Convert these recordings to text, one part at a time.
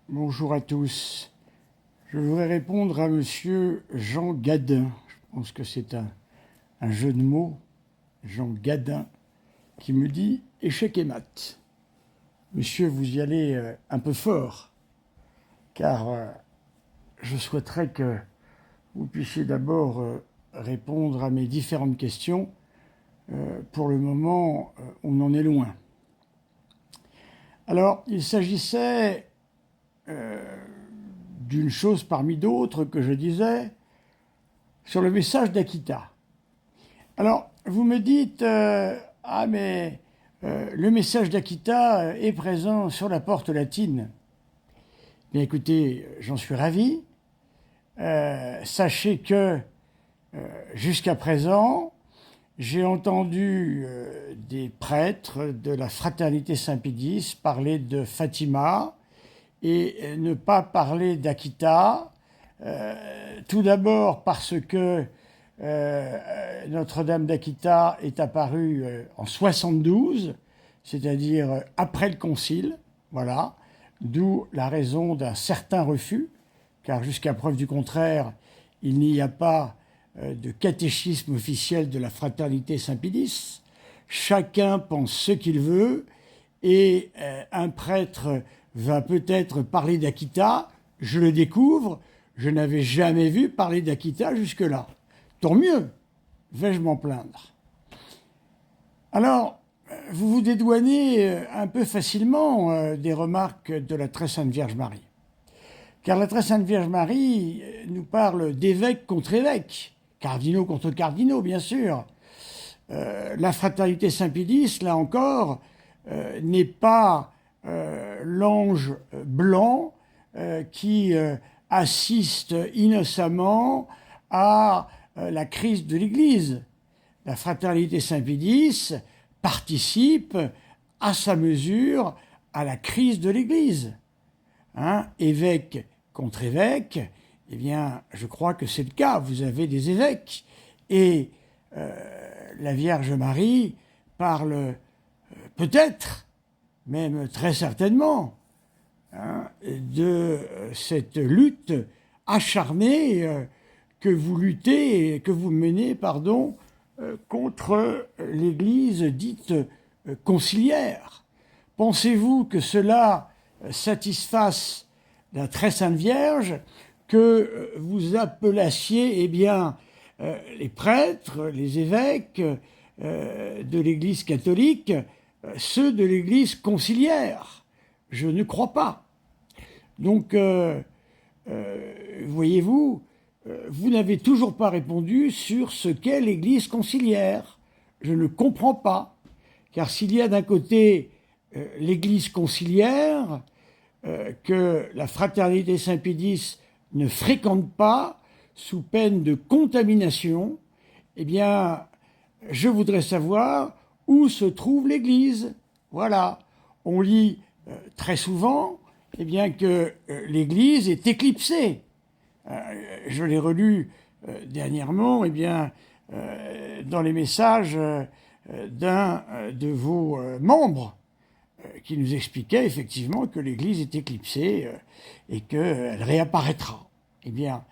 Bonjour à tous. Je voudrais répondre à monsieur Jean Gadin. Je pense que c'est un jeu de mots. Jean Gadin, qui me dit échec et mat. Monsieur, vous y allez un peu fort, car je souhaiterais que vous puissiez d'abord répondre à mes différentes questions. Pour le moment, on en est loin. Alors, il s'agissait d'une chose parmi d'autres que je disais sur le message d'Akita. Alors, vous me dites, ah mais le message d'Akita est présent sur la porte latine. Bien écoutez, j'en suis ravi. Sachez que jusqu'à présent, j'ai entendu des prêtres de la fraternité Saint-Pédis parler de Fatima et ne pas parler d'Akita. Tout d'abord parce que Notre-Dame d'Akita est apparue en 72, c'est-à-dire après le Concile, voilà, d'où la raison d'un certain refus, car jusqu'à preuve du contraire, il n'y a pas de catéchisme officiel de la fraternité Saint-Pédis. Chacun pense ce qu'il veut, et un prêtre va peut-être parler d'Akita, je le découvre, je n'avais jamais vu parler d'Akita jusque-là. Tant mieux, vais-je m'en plaindre. Alors, vous vous dédouanez un peu facilement des remarques de la Très Sainte Vierge Marie. Car la Très Sainte Vierge Marie nous parle d'évêques contre évêques, cardinaux contre cardinaux, bien sûr. La fraternité Saint-Pédis, là encore, n'est pas l'ange blanc qui assiste innocemment à la crise de l'Église. La fraternité Saint-Pédis participe à sa mesure à la crise de l'Église. Évêque contre évêque, eh bien, je crois que c'est le cas. Vous avez des évêques. Et la Vierge Marie parle peut-être, même très certainement, de cette lutte acharnée que vous luttez, que vous menez, contre l'Église dite conciliaire. Pensez-vous que cela satisfasse la Très Sainte Vierge, que vous appelassiez, les prêtres, les évêques de l'Église catholique, ceux de l'Église conciliaire? Je ne crois pas. Donc, voyez-vous, vous n'avez toujours pas répondu sur ce qu'est l'Église conciliaire. Je ne comprends pas. Car s'il y a d'un côté l'Église conciliaire, que la fraternité Saint-Pédis ne fréquente pas, sous peine de contamination, eh bien, je voudrais savoir où se trouve l'Église. Voilà. On lit très souvent que l'Église est éclipsée. Je l'ai relu dernièrement dans les messages d'un de vos membres qui nous expliquait effectivement que l'Église est éclipsée et qu'elle réapparaîtra. Eh bien,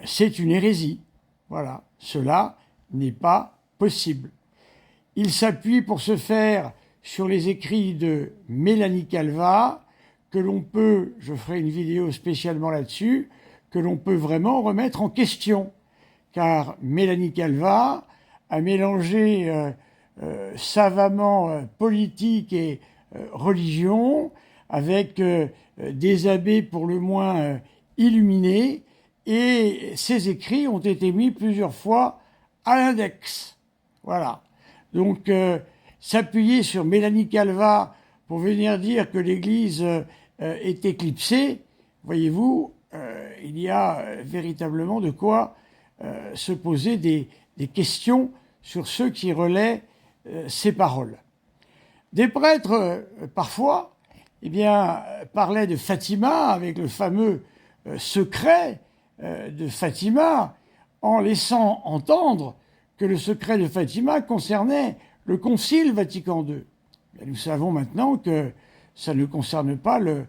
c'est une hérésie. Voilà, cela n'est pas possible. Il s'appuie pour ce faire sur les écrits de Mélanie Calvat, que l'on peut, je ferai une vidéo spécialement là-dessus, que l'on peut vraiment remettre en question. Car Mélanie Calvat a mélangé savamment politique et religion, avec des abbés pour le moins illuminés, et ces écrits ont été mis plusieurs fois à l'index. Voilà. Donc, s'appuyer sur Mélanie Calvat pour venir dire que l'Église est éclipsée, voyez-vous, il y a véritablement de quoi se poser des questions sur ceux qui relaient ces paroles. Des prêtres, parfois, parlaient de Fatima avec le fameux secret de Fatima, en laissant entendre que le secret de Fatima concernait le Concile Vatican II. Nous savons maintenant que ça ne concerne pas le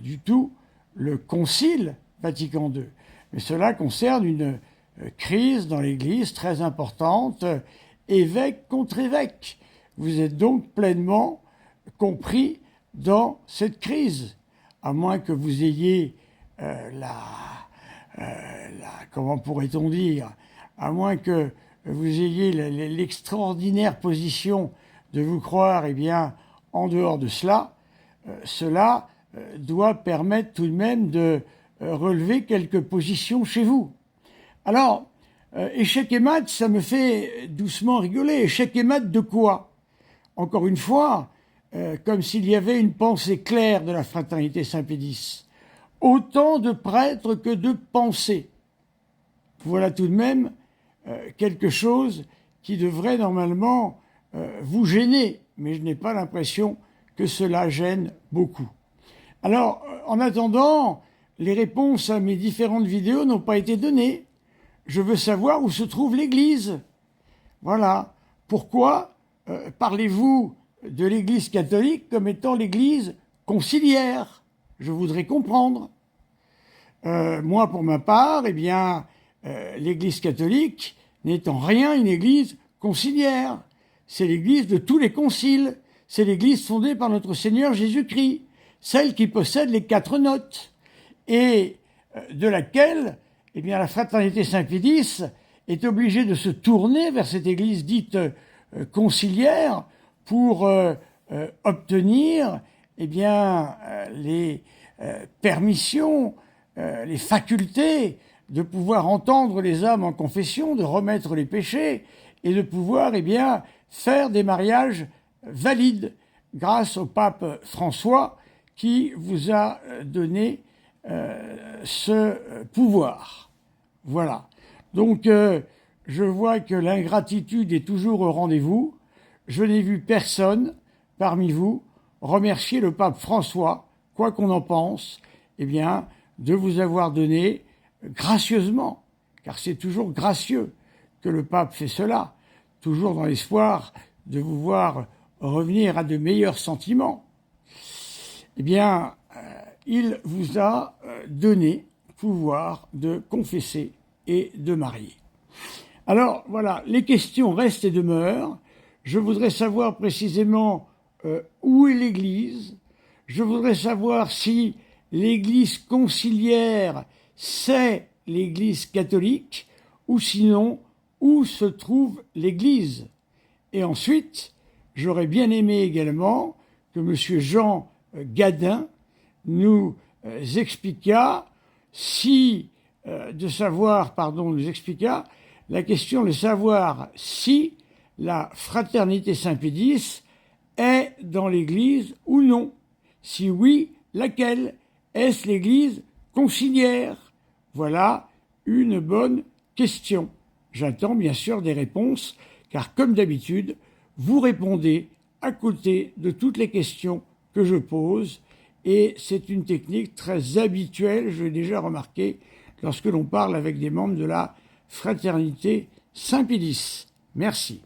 du tout le Concile Vatican II. Mais cela concerne une crise dans l'Église très importante, évêque contre évêque. Vous êtes donc pleinement compris dans cette crise, à moins que vous ayez comment pourrait-on dire, à moins que vous ayez l'extraordinaire position de vous croire, eh bien, en dehors de cela, cela doit permettre tout de même de relever quelques positions chez vous. Alors, échec et mat, ça me fait doucement rigoler. Échec et mat de quoi? Encore une fois, comme s'il y avait une pensée claire de la fraternité Saint-Pédis. Autant de prêtres que de pensées. Voilà tout de même quelque chose qui devrait normalement vous gêner, mais je n'ai pas l'impression que cela gêne beaucoup. Alors, en attendant, les réponses à mes différentes vidéos n'ont pas été données. Je veux savoir où se trouve l'Église. Voilà. Pourquoi parlez-vous de l'Église catholique comme étant l'Église conciliaire? Je voudrais comprendre. Moi, pour ma part, eh bien, l'Église catholique n'est en rien une Église conciliaire. C'est l'Église de tous les conciles. C'est l'Église fondée par notre Seigneur Jésus-Christ, celle qui possède les 4 notes, et de laquelle, eh bien, la fraternité Saint-Pédis est obligée de se tourner vers cette Église dite conciliaire pour obtenir, eh bien, les permissions, les facultés de pouvoir entendre les âmes en confession, de remettre les péchés et de pouvoir, eh bien, faire des mariages valides grâce au pape François qui vous a donné ce pouvoir. Voilà. Donc, je vois que l'ingratitude est toujours au rendez-vous. Je n'ai vu personne parmi vous remercier le pape François, quoi qu'on en pense, eh bien, de vous avoir donné gracieusement, car c'est toujours gracieux que le pape fait cela, toujours dans l'espoir de vous voir revenir à de meilleurs sentiments. Eh bien, il vous a donné pouvoir de confesser et de marier. Alors, voilà, les questions restent et demeurent. Je voudrais savoir précisément où est l'Église. Je voudrais savoir si l'Église conciliaire, c'est l'Église catholique, ou sinon, où se trouve l'Église. Et ensuite, j'aurais bien aimé également que M. Jean Gadin nous expliquât nous expliqua la question de savoir si la fraternité Saint-Pédis est dans l'Église ou non. Si oui, laquelle? Est-ce l'Église conciliaire? Voilà une bonne question. J'attends bien sûr des réponses, car comme d'habitude, vous répondez à côté de toutes les questions que je pose, et c'est une technique très habituelle, je l'ai déjà remarqué, lorsque l'on parle avec des membres de la fraternité Saint-Pédis. Merci.